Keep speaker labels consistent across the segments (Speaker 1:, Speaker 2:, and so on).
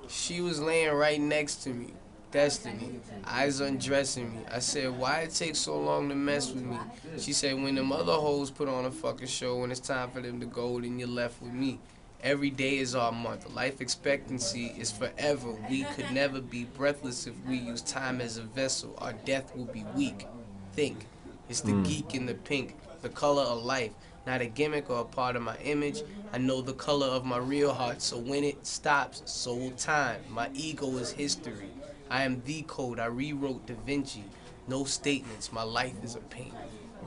Speaker 1: She was laying right next to me. Destiny. Eyes undressing me. I said, why it take so long to mess with me? She said, when them other hoes put on a fucking show, when it's time for them to go, then you're left with me. Every day is our month. Life expectancy is forever. We could never be breathless if we use time as a vessel. Our death will be weak. Think. It's the
Speaker 2: Mm.
Speaker 1: geek in the pink, the color of life. Not a gimmick or a part of my image. I know the color of my real heart, so when it stops, so will time. My ego is history. I am the code. I rewrote Da Vinci. No statements. My life is a painting.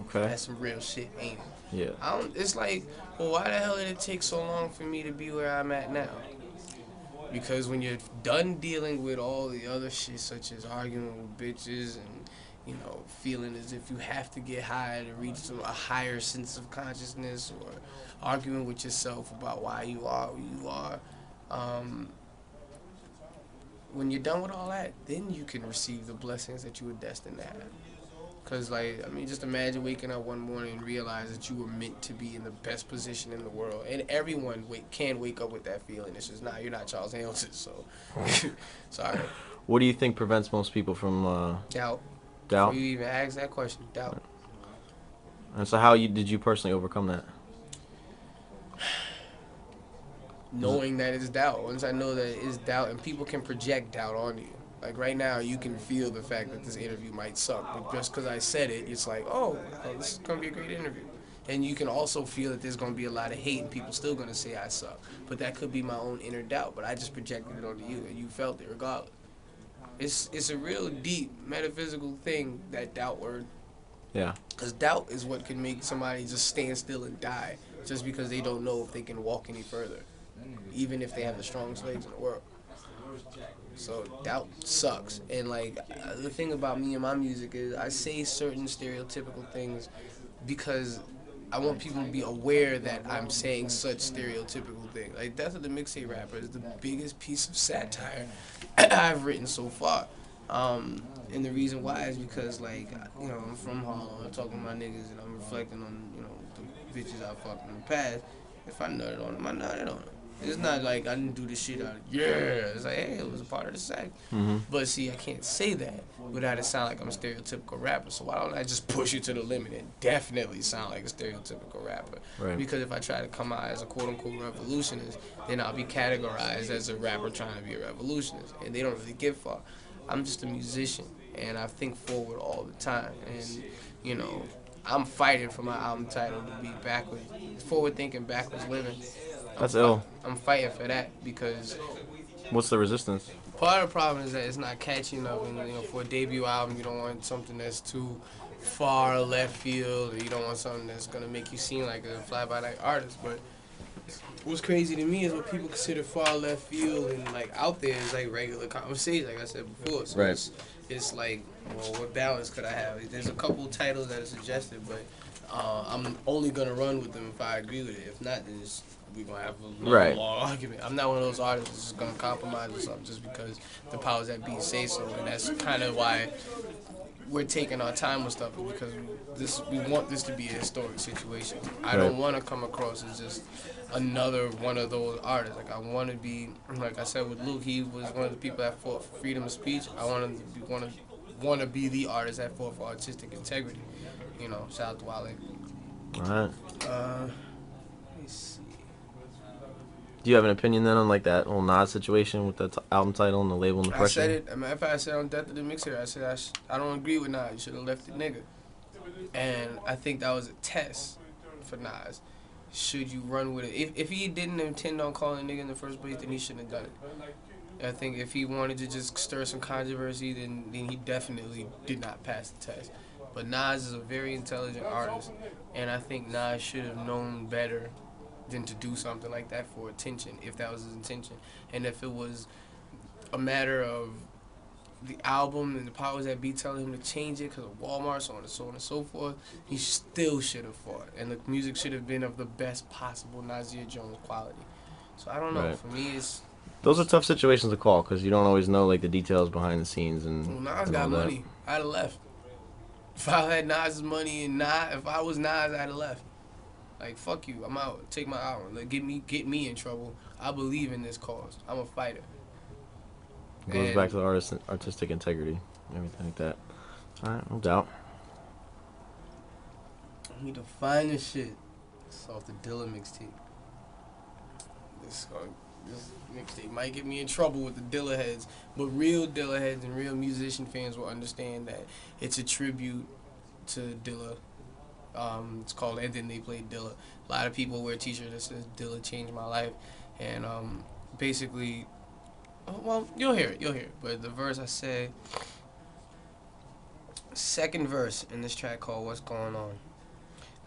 Speaker 2: Okay.
Speaker 1: That's some real shit, ain't it?
Speaker 2: Yeah.
Speaker 1: It's like, well, why the hell did it take so long for me to be where I'm at now? Because when you're done dealing with all the other shit, such as arguing with bitches and, feeling as if you have to get high to reach a higher sense of consciousness, or arguing with yourself about why you are who you are, um, when you're done with all that, then you can receive the blessings that you were destined to have. Cause just imagine waking up one morning and realize that you were meant to be in the best position in the world, and everyone can wake up with that feeling. It's just not you're not Charles Hamilton, so sorry.
Speaker 2: What do you think prevents most people from
Speaker 1: Doubt. Before
Speaker 2: doubt?
Speaker 1: you even ask that question, doubt.
Speaker 2: And so, how did you personally overcome that?
Speaker 1: Knowing that it's doubt. Once I know that it's doubt, and people can project doubt on you. Like right now, you can feel the fact that this interview might suck, but just because I said it, it's like, oh, this is gonna be a great interview. And you can also feel that there's gonna be a lot of hate, and people still gonna say I suck. But that could be my own inner doubt. But I just projected it onto you, and you felt it regardless. It's a real deep metaphysical thing, that doubt word.
Speaker 2: Yeah.
Speaker 1: Because doubt is what can make somebody just stand still and die, just because they don't know if they can walk any further, even if they have the strongest legs in the world. So doubt sucks. And the thing about me and my music is I say certain stereotypical things because I want people to be aware that I'm saying such stereotypical things. Like Death of the Mixtape Rapper is the biggest piece of satire I've written so far. And the reason why is because I'm from Harlem. I'm talking to my niggas and I'm reflecting on the bitches I fucked in the past. If I nutted on them, I nutted on them. It's not like I didn't do this shit out of It's like, hey, it was a part of the sack.
Speaker 2: Mm-hmm.
Speaker 1: But see, I can't say that without it sound like I'm a stereotypical rapper. So why don't I just push it to the limit and definitely sound like a stereotypical rapper?
Speaker 2: Right.
Speaker 1: Because if I try to come out as a quote unquote revolutionist, then I'll be categorized as a rapper trying to be a revolutionist, and they don't really get far. I'm just a musician, and I think forward all the time, and you know. I'm fighting for my album title to be backwards, forward thinking, backwards living.
Speaker 2: That's ill.
Speaker 1: I'm fighting for that because
Speaker 2: What's the resistance?
Speaker 1: part of the problem is that it's not catchy enough. And for a debut album, you don't want something that's too far left field, or you don't want something that's gonna make you seem like a fly by night artist. But what's crazy to me is what people consider far left field and out there is like regular conversation, like I said before. So
Speaker 2: Right.
Speaker 1: it's like, well, what balance could I have? There's a couple titles that are suggested, but I'm only gonna run with them if I agree with it. If not, then we're gonna have a
Speaker 2: Right.
Speaker 1: long argument. I'm not one of those artists that's just gonna compromise or something just because the powers that be say so, and that's kind of why we're taking our time with stuff, because we want this to be a historic situation. I
Speaker 2: Right.
Speaker 1: don't want to come across as just another one of those artists. Like I want to be, like I said with Luke, he was one of the people that fought for freedom of speech. I want to be the artist that fought for artistic integrity. Shout out to Wale.
Speaker 2: All right.
Speaker 1: Let me see.
Speaker 2: Do you have an opinion then on that whole Nas situation with the album title and the label and the
Speaker 1: I
Speaker 2: pressure?
Speaker 1: said it. Matter of fact, I said on Death of the Mixer, I said I don't agree with Nas. You should have left it, nigga. And I think that was a test for Nas. Should you run with it? If he didn't intend on calling a nigga in the first place, then he shouldn't have done it. I think if he wanted to just stir some controversy, then he definitely did not pass the test. But Nas is a very intelligent artist, and I think Nas should have known better than to do something like that for attention, if that was his intention. And if it was a matter of the album and the powers that be telling him to change it because of Walmart, so on and so forth, he still should have fought. And the music should have been of the best possible Nasir Jones quality. So I don't know.
Speaker 2: Right.
Speaker 1: For me, it's...
Speaker 2: Those are tough situations to call because you don't always know the details behind the scenes and.
Speaker 1: Well, Nas
Speaker 2: and
Speaker 1: got
Speaker 2: all that.
Speaker 1: money. I'd have left. If I had Nas's money and if I was Nas, I'd have left. Like, fuck you, I'm out. Take my album. Get me in trouble. I believe in this cause. I'm a fighter.
Speaker 2: It goes back to the artistic integrity, everything like that. All right, no doubt.
Speaker 1: I need to find this shit. It's off the Dilla mixtape. This mixtape might get me in trouble with the Dilla heads, but real Dilla heads and real musician fans will understand that it's a tribute to Dilla. It's called And Then They Played Dilla. A lot of people wear t-shirts that says Dilla changed my life, and basically, well, you'll hear it. But the verse I said, second verse in this track called What's Going On.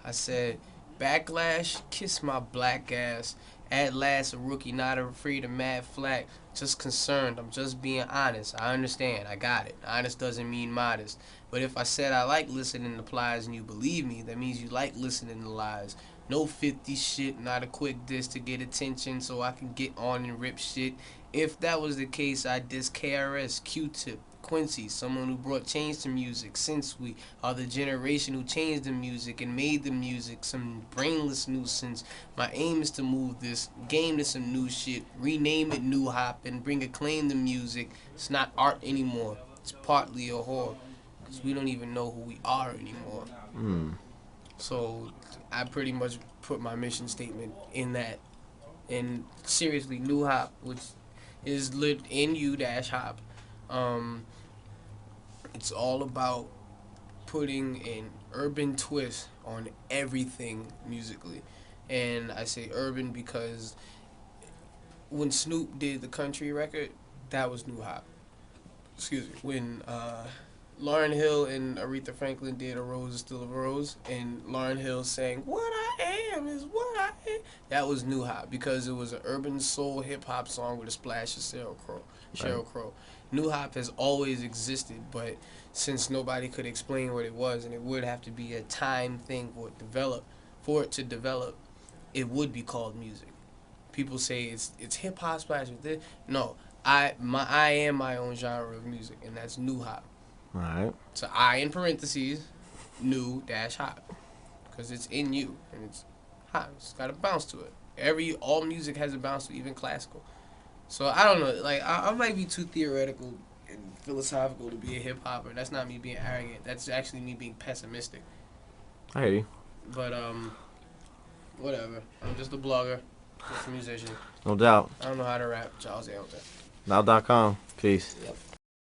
Speaker 1: I said, backlash, kiss my black ass. At last, a rookie, not afraid of mad flack. Just concerned, I'm just being honest. I understand, I got it. Honest doesn't mean modest. But if I said I like listening to plies and you believe me, that means you like listening to lies. No 50 shit, not a quick diss to get attention so I can get on and rip shit. If that was the case, I'd diss KRS, Q-Tip, Quincy, someone who brought change to music, since we are the generation who changed the music and made the music some brainless nuisance. My aim is to move this game to some new shit, rename it New Hop, and bring acclaim to music. It's not art anymore, it's partly a whore, because we don't even know who we are anymore. So I pretty much put my mission statement in that. And seriously, New Hop, which is lit NU-hop. It's all about putting an urban twist on everything musically. And I say urban because when Snoop did the country record, that was New Hop. Excuse me. When Lauryn Hill and Aretha Franklin did A Rose Is Still a Rose, and Lauryn Hill sang, "What I am is what I am," that was New Hop because it was an urban soul hip-hop song with a splash of Sheryl Crow. New Hop has always existed, but since nobody could explain what it was, and it would have to be a time thing for it to develop, it would be called music. People say it's hip hop splash with this. No, I am my own genre of music, and that's New Hop.
Speaker 2: All right.
Speaker 1: So I in parentheses, New-hop, because it's in you and it's hot. It's got a bounce to it. All music has a bounce to it, even classical. So I don't know, like I might be too theoretical and philosophical to be a hip hopper. That's not me being arrogant. That's actually me being pessimistic.
Speaker 2: I hear you.
Speaker 1: But whatever. I'm just a blogger, just a musician.
Speaker 2: No doubt.
Speaker 1: I don't know how to rap. Charles Hamilton.
Speaker 2: Now.com. Peace.
Speaker 1: Yep.